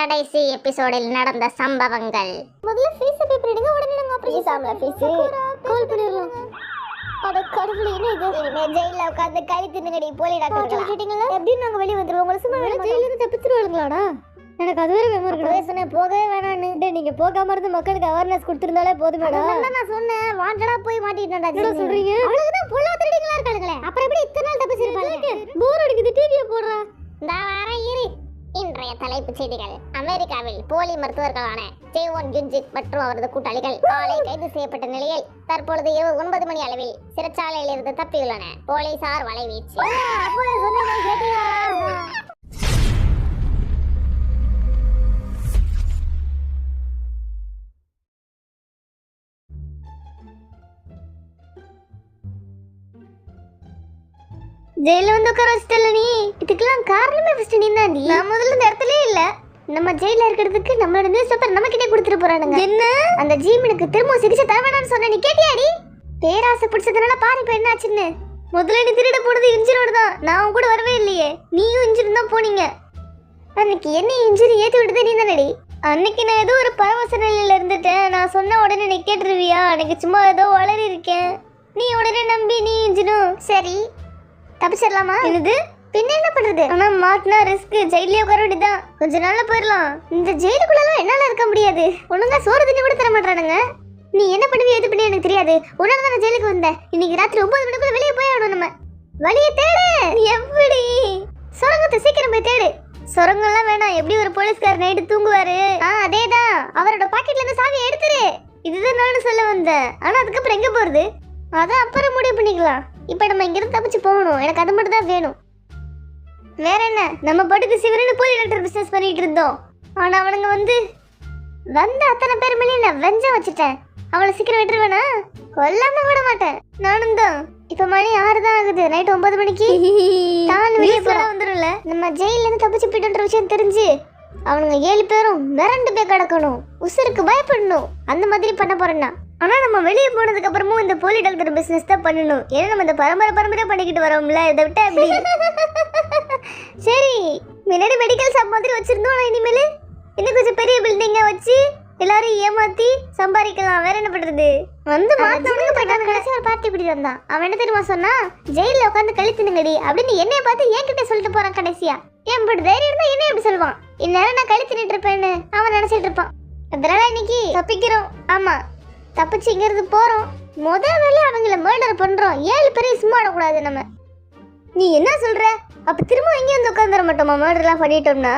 கடைசி எபிசோடில் நடந்த சம்பவங்கள். முதல்ல ஃபீஸ் பே பண்ணிடுங்க, உடனே நாங்க ஆபரேஷன் ஃபீஸ் கால் பண்ணிடலாம். அட கடவுளே, என்ன இது? இனிமே ஜெயில உட்கார்ந்து கை தின்னுங்கடி போலி டாக்டர் சொல்லிட்டீங்களா? எப்படி நாங்க வெளிய வந்துருவோம்? உங்களை சும்மா ஜெயில இருந்து தப்பிச்சிருவாங்களாடா? எனக்கு அது வேற வேணும் இருக்கு. சொன்னேன் போகவே வேணான்னு. டேய், நீங்க போகாம இருந்து மக்களுக்கு அவேர்னஸ் கொடுத்திருந்தாலே போதும் மேடம். அதான் நான் சொன்னேன், வாண்டடா போய் மாட்டிட்டேன்டா. என்ன சொல்றீங்க? அவளுக்கு தான் பொல்லா திருடிங்களா இருக்காளுங்களே, அப்புறம் எப்படி இத்தனை நாள் தப்பிச்சிருப்பாங்க? போர் அடிக்குது, டிவியை போடுறா. இந்த வார இரு. இன்றைய தலைப்புச் செய்திகள். அமெரிக்காவில் போலி மருத்துவர்களான ஜேவோன் குஞ்சிக் மற்றும் அவரது கூட்டாளிகள் காலை கைது செய்யப்பட்ட நிலையில் தற்பொழுது இரவு 9 மணி அளவில் சிறைச்சாலையில் இருந்து தப்பியுள்ளனர். போலீசார் வலைவீச்சு. ஜெயில வந்து உட்கார வச்சிட்டல நீ. இதுக்கெல்லாம் காரணமே ஃபர்ஸ்ட் நீ தான். நான் முதல்ல இந்த இடத்துலயே இல்ல. நம்ம ஜெயில இருக்கிறதுக்கு நம்மளோட நியூஸ் பேப்பர் நம்ம கிட்டே கொடுத்துட்டு போறானுங்க. என்ன அந்த ஜீமனுக்கு திரும்ப சிகிச்சை தர வேணாம்னு சொன்ன, நீ கேட்டியாடி? பேராசை பிடிச்சதுனால பாரு இப்ப என்ன ஆச்சுன்னு. முதல்ல நீ திருட போனது இன்ஜினோட தான். நான் உன் கூட வரவே இல்லையே, நீயும் இன்ஜின் தான் போனீங்க. அன்னைக்கு என்ன இன்ஜின் ஏத்தி விட்டதே நீ தானடி. அன்னைக்கு நான் ஏதோ ஒரு பரவச நிலையில இருந்துட்டேன். நான் சொன்ன உடனே நீ கேட்டுருவியா? அன்னைக்கு சும்மா ஏதோ வளரி இருக்கேன். நீ உடனே நம்பி நீ இன்ஜினும் சரி தப்பிச்சிடலாமா? என்னது பின்ன என்ன பண்றது? ஆனா மாட்டினா ரிஸ்க். ஜெயிலே உட்கார வேண்டியதான். கொஞ்ச நாள்ல போயிடலாம். இந்த ஜெயிலுக்குள்ளலாம் என்னால இருக்க முடியாது. ஒழுங்கா சோறு தண்ணி கூட தர மாட்டானுங்க. நீ என்ன பண்ணுவி எது பண்ணி எனக்கு தெரியாது. உடனே நான் ஜெயிலுக்கு வந்தேன். இன்னைக்கு ராத்திரி 9 மணிக்குள்ள வெளியே போய் ஆகணும். நம்ம வழியை தேடு. எப்படி? சுரங்கத்தை சீக்கிரம் போய் தேடு. சுரங்கம்லாம் வேணாம். எப்படி ஒரு போலீஸ்கார் நைட்டு தூங்குவாரு, அதேதான். அவரோட பாக்கெட்ல இருந்து சாவியை எடுத்துரு. இதுதான் நானும் சொல்ல வந்தேன். ஆனா அதுக்கப்புறம் எங்க போறது? அதான் அப்புறம் முடிவு பண்ணிக்கலாம். இப்ப நம்ம இங்கிருந்து தப்பிச்சு போகணும். எனக்கு அது மட்டும் தான் வேணும். வேற என்ன? நம்ம பாட்டுக்கு சிவரனு போலி டாக்டர் பிசினஸ் பண்ணிட்டு இருந்தோம். ஆனா அவனுங்க வந்த அத்தனை பேர் மேலேயும் நான் வெஞ்சம் வச்சுட்டேன். அவளை சீக்கிரம் விட்டுருவேனா? கொல்லாம விட மாட்டேன். நானும் தான். இப்ப மணி 6 தான் ஆகுது. நைட் 9 மணிக்கு வந்துரும்ல. நம்ம ஜெயில இருந்து தப்பிச்சு போயிட்டு விஷயம் தெரிஞ்சு அவனுங்க 7 பேரும் மிரண்டு போய் கிடக்கணும். உசுருக்கு பயப்படணும். அந்த மாதிரி பண்ண போறேன்னா. ஆனா நம்ம வெளியே போனதுக்கு அப்புறமும் இந்த போலி டாக்டர் பிசினஸ் தான் பண்ணணும். ஏன்னா நம்ம இந்த பரம்பரை பண்ணிக்கிட்டு வரோம்ல. இதை விட்டா எப்படி? சரி, முன்னாடி மெடிக்கல் ஷாப் மாதிரி வச்சிருந்தோம். இனிமேல் இன்னும் கொஞ்சம் பெரிய பில்டிங்கா வச்சு எல்லாரும் ஏமாத்தி சம்பாதிக்கலாம். வேற என்ன பண்றது? வந்து மாத்தவனுக்கு போயிட்டாங்க. கடைசி ஒரு பார்ட்டி இப்படி வந்தான். அவன் என்ன தெரியுமா சொன்னா? ஜெயில உட்காந்து கழித்துனுங்கடி அப்படின்னு என்னைய பார்த்து என்கிட்ட சொல்லிட்டு போறான். கடைசியா ஏன் இப்படி தைரியம் இருந்தா என்ன எப்படி சொல்லுவான்? இந்நேரம் நான் கழித்துட்டு இருப்பேன்னு அவன் நினைச்சிட்டு இருப்பான். அதனால இன்னைக்கு தப்பிக்கிறோம். ஆமா, தப்பிச்சு இங்கிருந்து போறோம். முதல் வேலையை அவங்கள மர்டர் பண்றோம். 7 பேரையும் சும்மா விடக்கூடாது நம்ம. நீ என்ன சொல்ற? அப்ப திரும்ப இங்கே வந்து உட்காந்துட மாட்டோமா? மர்டர்லாம் பண்ணிட்டோம்னா?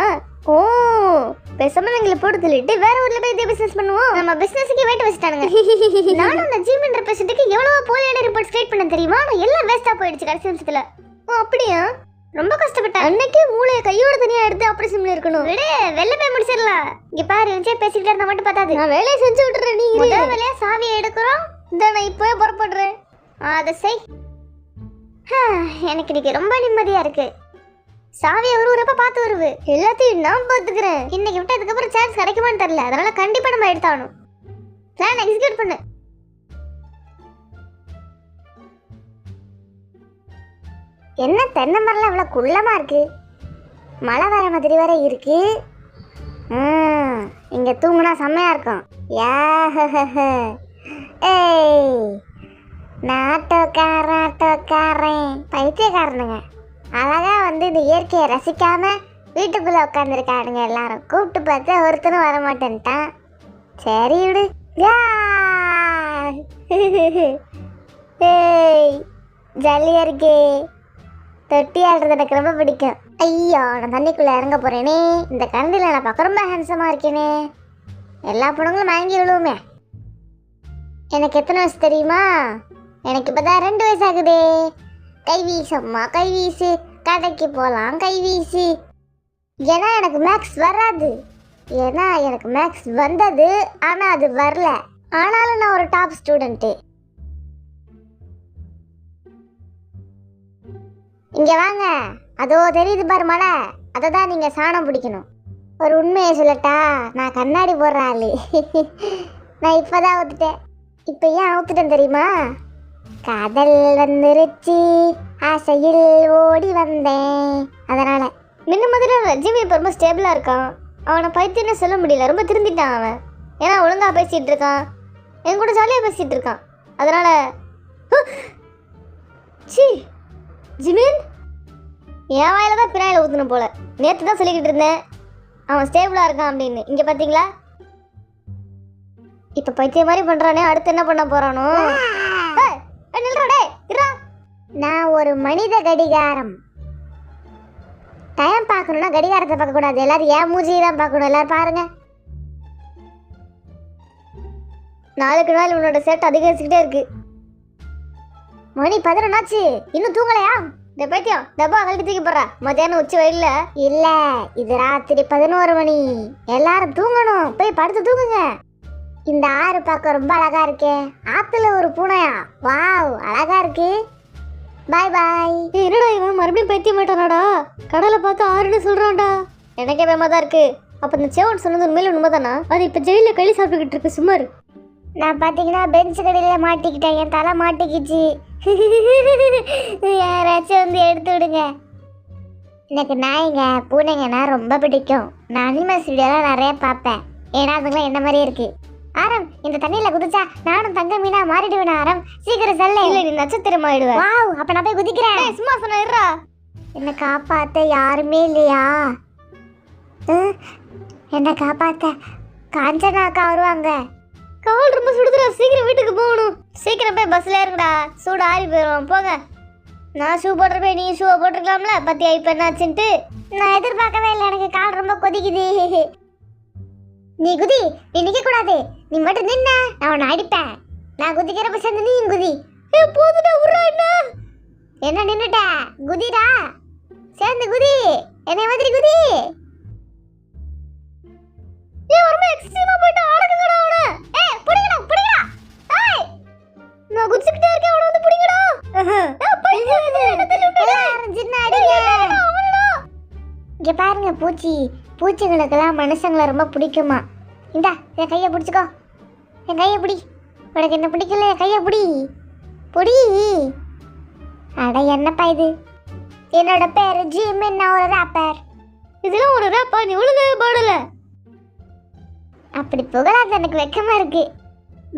ஓ, பேசாம எங்களை போட்டு சொல்லிட்டு வேற ஊர்ல போய் இதே பிசினஸ் பண்ணுவோம். நம்ம பிசினஸ்க்கு வேட்டு வச்சுட்டானுங்க. நானும் அந்த ஜீமன் பேஷண்ட்டுக்கு எவ்வளவு போலியான ரிப்போர்ட் ஸ்டேட் பண்ண தெரியுமா? நான் எல்லாம் வேஸ்டா போயிடுச்சு கடைசி நிமிஷத்துல. ஓ அப்படியா? ரொம்ப கஷ்டப்பட்டேன். அன்னைக்கு மூளையை கையோட தனியா எடுத்து ஆபரேஷன்ல இருக்கணும். விடு, வெளில போய் முடிச்சிடலாம். இங்க பாரு, விஜய் பேசிக்கிட்டே இருந்தா மட்டும் பார்த்தாது. நான் வேலையை செஞ்சு விட்டுறேன். நீ முதல் வேலையா சாவியை எடுக்கிறோம். இந்த நான் இப்போவே புறப்படுறேன். அதை செய். எனக்கு இன்னைக்கு ரொம்ப நிம்மதியா இருக்கு. சாவியை ஒரு பார்த்து வருவு. எல்லாத்தையும் நான் பார்த்துக்கிறேன். இன்னைக்கு விட்டு அதுக்கப்புறம் சான்ஸ் கிடைக்குமான்னு தெரியல. அதனால கண்டிப்பா நம்ம எடுத்தாகணும். பிளான் எக்ஸிக்யூட் பண்ணு. என்ன தென்னை மரம்லாம் இவ்வளோ குள்ளமா இருக்கு? மழை வர மாதிரி வேற இருக்கு. இங்க தூங்குனா செம்மையா இருக்கும். ஏய், நான் ஆட்டோக்காரன் பைத்தியக்காரனுங்க. அழகா இந்த இயற்கையை ரசிக்காம வீட்டுக்குள்ள உட்காந்துருக்கானுங்க. எல்லாரும் கூப்பிட்டு பார்த்து ஒருத்தனும் வர மாட்டேன்ட்டான். சரி விடு. ஏய், ஜாலியா இருக்கே. தொட்டி ஆடுறது எனக்கு ரொம்ப பிடிக்கும். ஐயோ, நான் தண்ணிக்குள்ள இறங்க போறேனே. இந்த கரண்டில நான் பார்க்க ரொம்ப ஹேண்ட்ஸமா இருக்கேனே. எல்லா பொண்ணுங்களும் வாங்கி விழுவுமே. எனக்கு எத்தனை வயசு தெரியுமா? எனக்கு இப்பதான் 2 வயசு ஆகுதே. கை வீசம்மா, கை வீசு. கடைக்கு போகலாம், கை வீசு. ஏன்னா எனக்கு மேக்ஸ் வராது. ஏன்னா எனக்கு மேக்ஸ் வந்தது, ஆனா அது வரல. ஆனாலும் நான் ஒரு டாப் ஸ்டூடெண்ட்டு. இங்க வாங்க. அதோ தெரியுது பாரு மலை. அதை தான் நீங்க சாணம் பிடிக்கணும். ஒரு உண்மையை சொல்லட்டா? நான் கண்ணாடி போடுற ஆளு. நான் இப்பதான் ஊத்துட்டேன். இப்ப ஏன் ஊத்துட்டேன் தெரியுமா? காதல் வந்துருச்சு, ஆசையில் ஓடி வந்தேன். அதனால முன்ன மாதிரி ஜிம்மி இப்போ ரொம்ப ஸ்டேபிளா இருக்கான். அவனை பைத்தியம்னு சொல்ல முடியல, ரொம்ப திருந்திட்டான் அவன். ஏன்னா ஒழுங்கா பேசிட்டு இருக்கான், என் கூட ஜாலியாக பேசிட்டு இருக்கான். அதனால சி ஜிமின் என் வாயில தான் பின்னாயில் ஊற்றணும் போல. நேற்று தான் சொல்லிக்கிட்டு இருந்தேன் அவன் ஸ்டேபிளாக இருக்கான் அப்படின்னு. இங்கே பார்த்தீங்களா இப்போ பைத்திய மாதிரி பண்ணுறானே, அடுத்து என்ன பண்ண போகிறானோ? நான் ஒரு மனித கடிகாரம். டைம் பார்க்கணும்னா கடிகாரத்தை பார்க்கக்கூடாது, எல்லாரும் ஏன் மூஞ்சியை தான் பார்க்கணும். எல்லாரும் பாருங்க. நாளுக்கு நாள் உன்னோட செட் அதிகரிச்சுக்கிட்டே இருக்கு. மணி 11 ஆச்சு, இன்னும் தூங்கலையா? இந்த பைத்தியம் டப்பா கழட்டி தூக்கி போடுறா. மத்தியானம் உச்சி வயல்ல இல்ல, இது ராத்திரி 11 மணி. எல்லாரும் தூங்கணும், போய் படுத்து தூங்குங்க. இந்த ஆறு பார்க்க ரொம்ப அழகா இருக்கே. ஆத்துல ஒரு பூனையா? வாவ், அழகா இருக்கு. பாய் பாய். என்னடா இவன் மறுபடியும் பைத்தியம் மாட்டானாடா? கடலை பார்த்து ஆறுன்னு சொல்றான்டா. எனக்கே பயமா தான் இருக்கு. அப்ப இந்த சேவன் சொன்னது உண்மையில உண்மைதானா? அது இப்ப ஜெயில களி சாப்பிட்டுக்கிட்டு இருக்கு சுமார். நான் பாத்தீங்கன்னா பெஞ்ச் கடையில மாட்டிக்கிட்டேன், என் தலை மாட்டிக்கிச்சு. யாராச்சும் வந்து எடுத்து விடுங்க. எனக்கு நாய்ங்க பூனைங்கன்னா ரொம்ப பிடிக்கும். நான் அனிமல்ஸ் வீடியோலாம் நிறைய பார்ப்பேன், ஏன்னா அதுங்களாம் என்ன மாதிரியே இருக்கு. ஆரம், இந்த தண்ணியில குதிச்சா நானும் தங்க மீனா மாறிடுவேன். ஆரம், சீக்கிரம் செல்ல. இல்ல, நீ நட்சத்திரம் ஆயிடுவேன். வாவ், அப்ப நான் போய் குதிக்கிறேன். சும்மா சொன்னா என்ன காப்பாத்த யாருமே இல்லையா? என்ன காப்பாத்த காஞ்சனா அக்கா வருவாங்க. கால் ரொம்ப சுடுதுடா, சீக்கிரம் வீட்டுக்கு போகணும். சீக்கிரம் போய் பஸ்ல ஏறுங்கடா, சூடு ஆறி போயிடும். போங்க. நான் ஷூ போட்டிருப்பேன், நீ ஷூவை போட்டிருக்கலாம்ல. பத்தியா இப்ப என்னாச்சுன்ட்டு? நான் எதிர்பார்க்கவே இல்லை, எனக்கு கால் ரொம்ப கொதிக்குது. நீ குதி, நீ நிக்க கூடாது. நீ மட்டும் நின்ன நான் உன்னை அடிப்பேன். நான் குதிக்கிறப்ப சேர்ந்து நீ குதி. போதுடா, உர்றா. என்ன நின்னுட்ட? குதிடா, சேர்ந்து குதி. என்னை மாதிரி குதி. ஏன் ரொம்ப எக்ஸ்ட்ரீமா போயிட்டு அடக்குங்கடா அவன. ஏய், புடிங்கடா புடிங்கடா. ஏய், நான் குதிச்சிட்டே இருக்கேன், அவன வந்து புடிங்கடா. இங்க பாருங்க, பூச்சிகளுக்கெல்லாம் மனுஷங்களை ரொம்ப பிடிக்குமா. இந்தா, என் கையை பிடிச்சிக்கோ. என் கையை பிடி. உனக்கு என்ன பிடிக்கல? என் கையை பிடி பிடி. அட என்னப்பா இது? என்னோட பேர் ஜிமின், நான் ஒரு ராப்பர். இதெல்லாம் ஒரு ராப்பா? நீ ஒழுங்காவே பாடல. அப்படி புகழாத, எனக்கு வெக்கமா இருக்கு.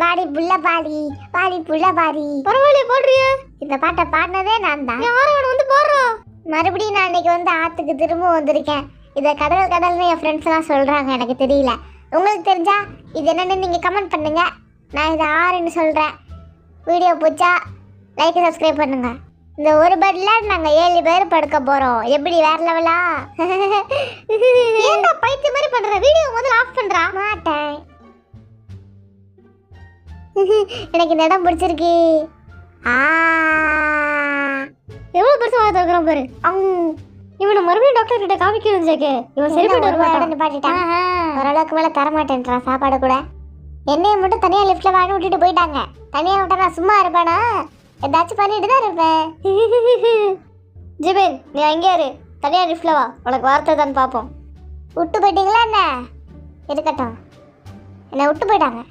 பாடி புள்ள பாடி, பாடி புள்ள பாடி. பரவாயில்லையே, பாடுறிய. இந்த பாட்டை பாடினதே நான் தான். யாரும் வந்து பாடுறோம். மறுபடியும் நான் இன்னைக்கு வந்து ஆத்துக்கு திரும்ப வந்திருக்கேன். இதை கடல் கடல்னு என் ஃப்ரெண்ட்ஸ் எல்லாம் சொல்றாங்க, எனக்கு தெரியல. உங்களுக்கு தெரிஞ்சா இது என்னன்னு நீங்க கமெண்ட் பண்ணுங்க. நான் இதை ஆறுன்னு சொல்றேன். வீடியோ பிடிச்சா லைக் சப்ஸ்கிரைப் பண்ணுங்க. இந்த ஒரு பெட்ல நாங்க 7 பேர் படுக்க போறோம். எப்படி, வேற லெவலா? ஏன்டா பைத்திய மாதிரி பண்ற? வீடியோ முதல்ல ஆஃப் பண்றா. மாட்டேன். எனக்கு இந்த இடம் பிடிச்சிருக்கு. எவ்வளவு பெருசா வாய் திறக்கிறான் பாரு. இவனை மறுபடியும் டாக்டர் கிட்ட காமிக்கணும் ஜேகே. இவன் சரிப்பட்டு வருவான். ஓரளவுக்கு மேல தர மாட்டேன்றான் சாப்பாடு கூட. என்னைய மட்டும் தனியா லிஃப்ட்ல வாடி விட்டுட்டு போயிட்டாங்க. தனியா விட்டா நான் சும்மா இருப்பேனா? ஏதாச்சும் பண்ணிட்டு தான் இருப்பேன். ஜிபின், நீ அங்கே இரு, தனியா லிஃப்ட்ல வா. உனக்கு வார்த்தை தான் பார்ப்போம். விட்டு போயிட்டீங்களா என்ன? இருக்கட்டும், என்னை விட்டு போயிட்டாங்க.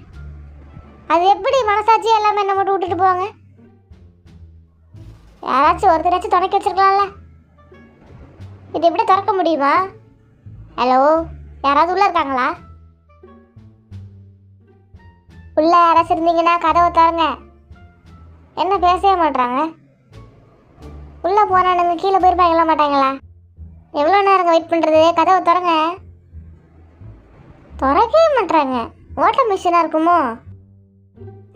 அது எப்படி மனசாட்சி எல்லாமே என்ன மட்டும் விட்டுட்டு போவாங்க? யாராச்சும் ஒருத்தராச்சும் துணைக்கி வச்சிருக்கலாம்ல. இது எப்படி திறக்க முடியுமா? ஹலோ, யாராவது உள்ள இருக்காங்களா? உள்ள யாராச்சும் இருந்தீங்கன்னா கதவை திறங்க. என்ன பேசவே மாட்டாங்க? உள்ள போனானுங்க கீழே போயிருப்பாங்களா மாட்டாங்களா? எவ்வளோ நேரம் வெயிட் பண்ணுறது? கதவை திறங்க. திறக்கவே மாட்டாங்க. ஓட்ட மிஷினாக இருக்குமோ?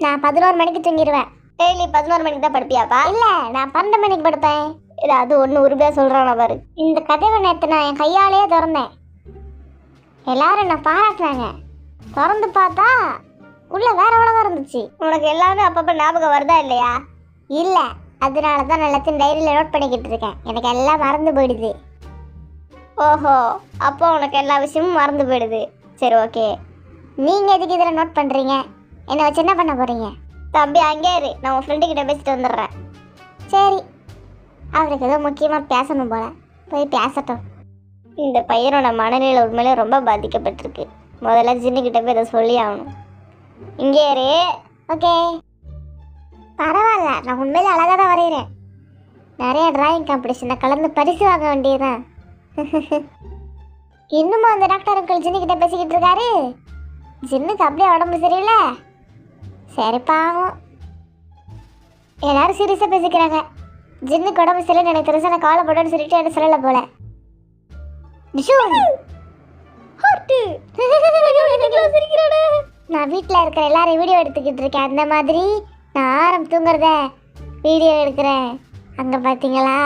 நான் 11 மணிக்கு தூங்கிடுவேன். டெய்லி 11 மணிக்கு தான் படுப்பியாப்பா? இல்லை, நான் 12 மணிக்கு படுப்பேன். இல்லை, அது ஒன்று உருமையாக சொல்கிறான் பாரு. இந்த கதவை நேற்று நான் என் கையாலேயே திறந்தேன். எல்லாரும் என்ன பாராட்டினாங்க. திறந்து பார்த்தா உள்ள வேற உலகம் இருந்துச்சு. உனக்கு எல்லாமே அப்பப்போ ஞாபகம் வருதா இல்லையா? இல்லை, அதனால தான் நான் எல்லாத்தையும் டைரியில் நோட் பண்ணிக்கிட்டு இருக்கேன். எனக்கு எல்லாம் மறந்து போயிடுது. ஓஹோ, அப்போ உனக்கு எல்லா விஷயமும் மறந்து போயிடுது. சரி, ஓகே. நீங்கள் எதுக்கு இதில் நோட் பண்ணுறீங்க? என்னை வச்சு என்ன பண்ண போகிறீங்க? தம்பி அங்கே இரு, நான் உன் ஃப்ரெண்டுக்கிட்ட பேசிட்டு வந்துடுறேன். சரி, அவருக்கு ஏதோ முக்கியமாக பேசணும் போல, போய் பேசட்டும். இந்த பையனோட மனநிலை உண்மையிலே ரொம்ப பாதிக்கப்பட்டிருக்கு. முதல்ல ஜின்னுக்கிட்ட போய் இதை சொல்லி ஆகணும். இங்கே இரு. ஓகே, பரவாயில்ல, நான் உண்மையிலே அழகாக தான் வரைகிறேன். நிறைய டிராயிங் காம்படிஷனை கலந்து பரிசு வாங்க வேண்டியதுதான். இன்னுமா அந்த டாக்டர் அங்கிள் ஜின்னு கிட்ட பேசிக்கிட்டு இருக்காரு? ஜின்னுக்கு அப்படியே உடம்பு சரியில்லை. சரி பாவம். எல்லாரும் சீரியஸாக பேசிக்கிறாங்க. ஜின்னுக்கு உடம்பு சரியில்லை எனக்கு தெரிஞ்சு நான் காலை போட்டோன்னு சொல்லிட்டு எனக்கு சொல்லலை போல. நான் வீட்டில் இருக்கிற எல்லாரும் வீடியோ எடுத்துக்கிட்டு இருக்கேன். அந்த மாதிரி நான் ஆரம் தூங்குறத வீடியோ எடுக்கிறேன். அங்கே பார்த்தீங்களா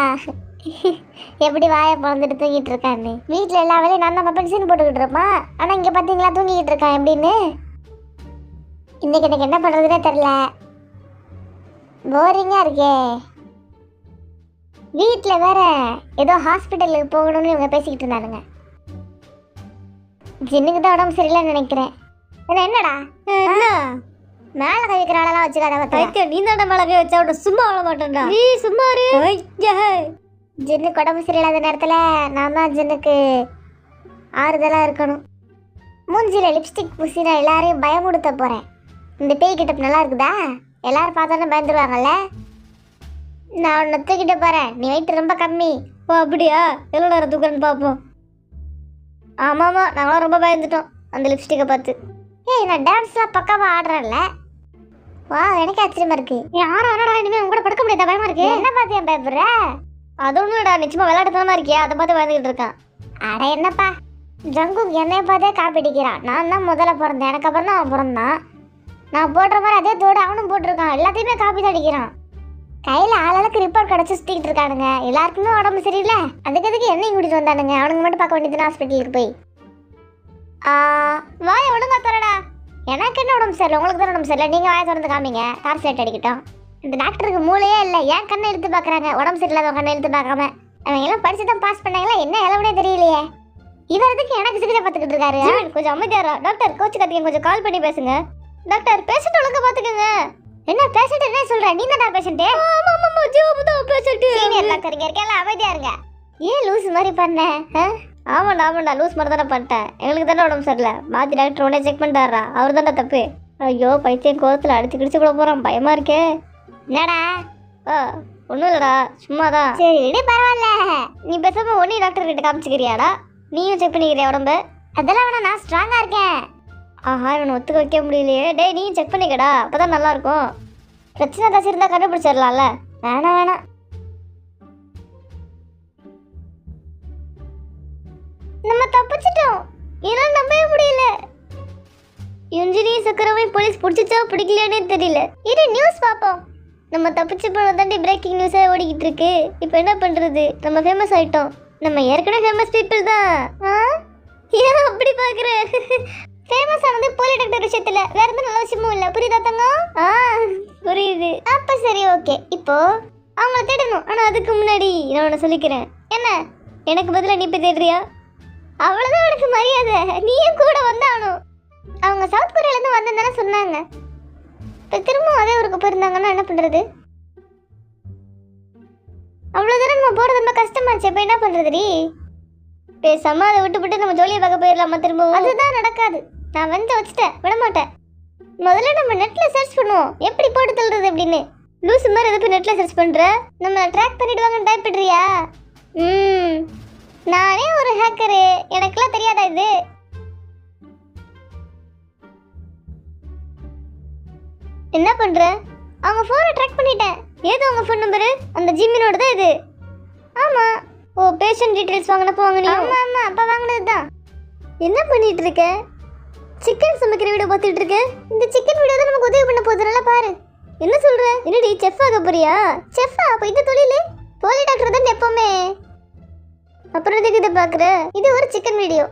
எப்படி வாயை பிறந்துட்டு தூங்கிட்டு இருக்கான்னு. வீட்டில் எல்லா வேலையும் நான் தான் பென்சின் போட்டுக்கிட்டு இருப்பான். ஆனால் இங்கே பார்த்தீங்களா தூங்கிக்கிட்டு இருக்கான் எப்படின்னு. இன்னைக்கு எனக்கு என்ன பண்ணுறதுனே தெரில, போரிங்காக இருக்கே. வீட்டில் வேற ஏதோ ஹாஸ்பிட்டலுக்கு போகணும்னு இவங்க பேசிக்கிட்டு இருந்தானுங்க. ஜின்னுக்கு தான் உடம்பு சரியில்லைன்னு நினைக்கிறேன். என்னடா என்ன மேலே கை வைக்கிற ஆளெல்லாம் வச்சுக்காத. நீ தாண்டா மேலே கை வச்சா விட சும்மா விட மாட்டேன்டா. நீ சும்மா ஜின்னுக்கு உடம்பு சரியில்லாத நேரத்தில் நான் தான் ஜின்னுக்கு ஆறுதலாக இருக்கணும். மூஞ்சியில் லிப்ஸ்டிக் பூசி நான் எல்லாரையும் பயமுடுத்த போகிறேன். இந்த பேய் கிட்ட நல்லா இருக்குதா? எல்லாரும் பார்த்தோன்னே பயந்துருவாங்கல்ல. நான் உன்னை தூக்கிட்டு போகிறேன். நீ வெயிட் ரொம்ப கம்மி. ஓ அப்படியா? எவ்வளோ நேரம் தூக்குறேன்னு பார்ப்போம். ஆமாம்மா நாங்களாம் ரொம்ப பயந்துட்டோம் அந்த லிப்ஸ்டிக்கை பார்த்து. ஏய் நான் டான்ஸ்லாம் பக்காவாக ஆடுறேன்ல. வா எனக்கு ஆச்சரியமா இருக்கு. யாரும் என்னடா இனிமேல் உங்க கூட படுக்க முடியாத பயமா இருக்கு. என்ன பார்த்து ஏன் பயப்படுற? அது ஒன்றும் இல்லடா, நிச்சயமா விளையாட்டுத்தனமா இருக்கியா அதை பார்த்து பயந்துக்கிட்டு இருக்கான். அட என்னப்பா, ஜங்குக் என்னைய பார்த்தே காப்பிடிக்கிறான். நான் தான் முதல்ல பிறந்தேன், எனக்கு அப்புறம் தான் அவன் பிறந்தான். நான் போடுற மாதிரி அதே தோடு அவனும் போட்டிருக்கான். எல்லாத்தையுமே காப்பி தான் அடிக்கிறான். கையில் ஆளுக்கு ரிப்போர்ட் கிடச்சி சுற்றிக்கிட்டு இருக்கானுங்க. எல்லாருக்குமே உடம்பு சரியில்லை. அதுக்கு என்னையும் கூட்டிகிட்டு வந்தானுங்க. அவனுங்க மட்டும் பார்க்க வேண்டியதுன்னு ஹாஸ்பிட்டலுக்கு போய். வாயை ஒழுங்கா தரடா. எனக்கு என்ன உடம்பு சரியில்லை, உங்களுக்கு தான் உடம்பு சரியில்லை. நீங்கள் வாயை திறந்து காமிங்க, டார்ச் லைட் அடிக்கட்டும். இந்த டாக்டருக்கு மூளையே இல்லை. ஏன் கண்ணை எடுத்து பார்க்குறாங்க, உடம்பு சரியில்லாத கண்ணை எடுத்து பார்க்காம. அவங்க எல்லாம் படிச்சு தான் பாஸ் பண்ணாங்களா என்ன இளவனே தெரியலையே. இவர் எதுக்கு எனக்கு சிகிச்சை பார்த்துக்கிட்டு இருக்காரு? கொஞ்சம் அமைதியாரா டாக்டர். கோச்சு கத்திங்க, கொஞ்சம் கால் பண்ணி பேசுங்க. டாக்டர் பேஷண்ட் ஒழுங்கா பார்த்துக்கோங்க. என்ன பேஷண்ட் என்ன சொல்ற? நீ தான் பேஷண்ட்? ஆமா ஆமா ஜோபு தான் பேஷண்ட். சீனியர் டாக்டர் இங்க இருக்கல, அமைதியா இருங்க. ஏன் லூஸ் மாதிரி பண்ண? ஆமாண்டா லூஸ் மாதிரி தானே பண்ணிட்டேன். எங்களுக்கு தானே உடம்பு சரியில்லை. மாத்தி டாக்டர் உடனே செக் பண்ணிட்டாரா? அவர் தானே தப்பு. ஐயோ பைத்தியம் கோவத்தில் அடிச்சு கிடிச்சு கூட போகிறான், பயமா இருக்கே. என்னடா? ஒன்றும் இல்லைடா சும்மாதான். சரி விடு பரவாயில்ல. நீ பேசாம ஒன்னி டாக்டர் கிட்ட காமிச்சிக்கிறியாடா? நீயும் செக் பண்ணிக்கிறியா உடம்பு? அதெல்லாம் வேணா, நான் ஸ்ட்ராங்காக இருக்கேன். ஆஹா இவனை ஒத்துக்க வைக்க முடியலையே. டேய் நீயும் செக் பண்ணிக்கடா, அப்போதான் நல்லா இருக்கும். பிரச்சனை ஏதாச்சும் இருந்தால் கண்டுபிடிச்சிடலாம்ல. வேணாம் நம்ம தப்பிச்சிட்டோம். இதெல்லாம் நம்பவே முடியல. யுஞ்சினி சக்கரவை போலீஸ் பிடிச்சிச்சா பிடிக்கலையானே தெரியல. இரு நியூஸ் பார்ப்போம். நம்ம தப்பிச்சு போன தாண்டி பிரேக்கிங் நியூஸாக ஓடிக்கிட்டு இருக்கு. இப்போ என்ன பண்ணுறது? நம்ம ஃபேமஸ் ஆகிட்டோம். நம்ம ஏற்கனவே ஃபேமஸ் பீப்புள் தான். ஏன் அப்படி பார்க்குற? ஃபேமஸ் ஆனது போலி டாக்டர் விஷயத்தில், வேற எந்த நல்ல விஷயமும் இல்லை. புரியுதா தங்கம்? புரியுது. அப்போ சரி ஓகே. இப்போ அவங்கள தேடணும். ஆனால் அதுக்கு முன்னாடி நான் உன்னை சொல்லிக்கிறேன். என்ன எனக்கு பதிலாக நீ போய் தேடுறியா? அவ்வளோதான் எனக்கு மரியாதை. நீயும் கூட வந்தாகணும். அவங்க சவுத் கொரியாலேருந்து வந்தேன்னு சொன்னாங்க. இப்போ திரும்ப அதே ஊருக்கு போயிருந்தாங்கன்னா என்ன பண்ணுறது? அவ்வளோ தூரம் நம்ம போகிறது ரொம்ப கஷ்டமாச்சு. இப்போ என்ன பண்ணுறதுடி? பேசாமல் அதை விட்டு நம்ம ஜோலியை பார்க்க போயிடலாமா திரும்பவும்? அதுதான் நடக்காது. நான் வந்து வச்சுட்டேன், விட மாட்டேன். முதல்ல நம்ம நெட்டில் சர்ச் பண்ணுவோம், எப்படி போட்டு தள்ளுறது அப்படின்னு. லூஸ் மாதிரி எதை போய் நெட்டில் சர்ச் பண்ணுற? நம்ம ட்ராக் பண்ணிவிடுவாங்கன்னு டைப் பண்ணுறியா? நானே ஒரு ஹேக்கரு, எனக்கெல்லாம் தெரியாதா இது? என்ன பண்ற? அவங்க ஃபோனை ட்ராக் பண்ணிட்டேன். ஏது அவங்க ஃபோன் நம்பரு? அந்த ஜிம்மினோட தான் இது. ஆமா. ஓ பேஷண்ட் டீடைல்ஸ் வாங்கினப்போ வாங்கினியா? ஆமா அப்பா வாங்கினது தான். என்ன பண்ணிட்டு இருக்க? சிக்கன் சமைக்கிற வீடியோ பார்த்துட்டு இருக்க. இந்த சிக்கன் வீடியோ தான் நமக்கு உதவி பண்ண போகுது, நல்லா பாரு. என்ன சொல்ற? என்னடி செஃப் ஆக போறியா? செஃப்பா? அப்போ இந்த தொழில் போலி டாக்டர் தான் எப்பவுமே. அப்புறம் எதுக்கு இதை பார்க்குற? இது ஒரு சிக்கன் வீடியோ.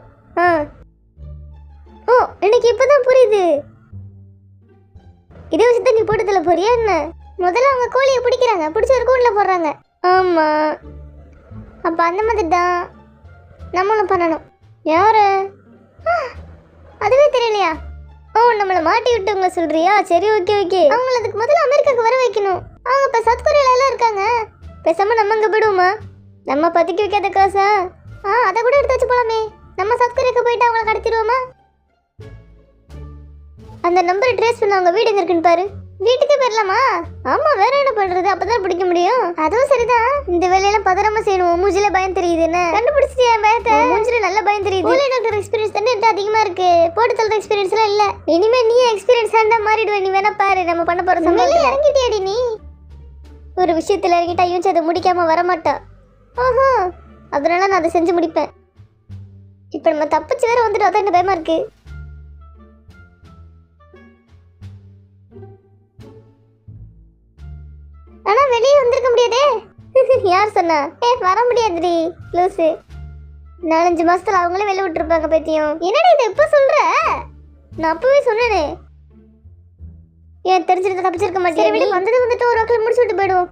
ஓ எனக்கு இப்போதான் புரியுது. இதே விஷயத்த நீ போட்டதில் போறியா என்ன? முதல்ல அவங்க கோழியை பிடிக்கிறாங்க, பிடிச்சி ஒரு கூண்டில் போடுறாங்க. ஆமாம், அப்போ அந்த மாதிரி தான் நம்மளும் பண்ணணும். யாரு? அதுவே தெரியலையா? ஓ நம்மளை மாட்டி விட்டவங்கள சொல்றியா? சரி ஓகே ஓகே. அவங்கள அதுக்கு முதல்ல அமெரிக்காவுக்கு வர வைக்கணும். அவங்க இப்போ சவுத் கொரியாலாம் இருக்காங்க. பேசாமல் நம்ம அங்கே போயிடுவோமா? நம்ம பத்திக்கு வைக்காத காசா? அதை கூட எடுத்து வச்சு போலாமே. நம்ம சவுத் கொரியாவுக்கு போயிட்டு அவங்கள கடத்திடுவோமா? அந்த நம்பரை ட்ரேஸ் பண்ண அவங்க வீடு எங்கே இருக்குன்னு பாரு. வீட்டுக்கு போயிடலாமா? ஆமா, வேற என்ன பண்றது? அப்பதான் பிடிக்க முடியும். அதுவும் சரிதான். இந்த வேலையெல்லாம் பதறாம செய்யணும். மூஞ்சில பயம் தெரியுது. என்ன கண்டுபிடிச்சிட்டியா பயத்தை? மூஞ்சில நல்ல பயம் தெரியுது. போலி டாக்டர் எக்ஸ்பீரியன்ஸ் தானே என்கிட்ட அதிகமா இருக்கு. போட்டு தள்ளுற எக்ஸ்பீரியன்ஸ் எல்லாம் இல்ல. இனிமே நீ எக்ஸ்பீரியன்ஸ் ஆண்டா மாறிடுவே. நீ வேணா பாரு, நம்ம பண்ண போற சம்பளத்துல இறங்கிட்டியாடி நீ? ஒரு விஷயத்துல இறங்கிட்டா யூஸ் அதை முடிக்காம வரமாட்டா. ஆஹா, அதனால நான் அதை செஞ்சு முடிப்பேன். இப்ப நம்ம தப்பிச்சு வேற வந்துட்டு அதான் எனக்கு பயமா இருக்கு. ஆனா வெளியே வந்திருக்க முடியாதே. யார் சொன்னா? வர முடியாதுடி லூசு. 4-5 மாசத்துல அவங்களே வெளில விட்டுருப்பாங்க. பத்தியம் என்னடா இதை இப்ப சொல்ற? நான் அப்பவே சொன்னேனே. ஏன் தெரிஞ்சிருந்தா தப்பிச்சிருக்க மாட்டேன். வந்தது வந்துட்டு ஒரு வாக்கில் முடிச்சு விட்டு போயிடுவோம்.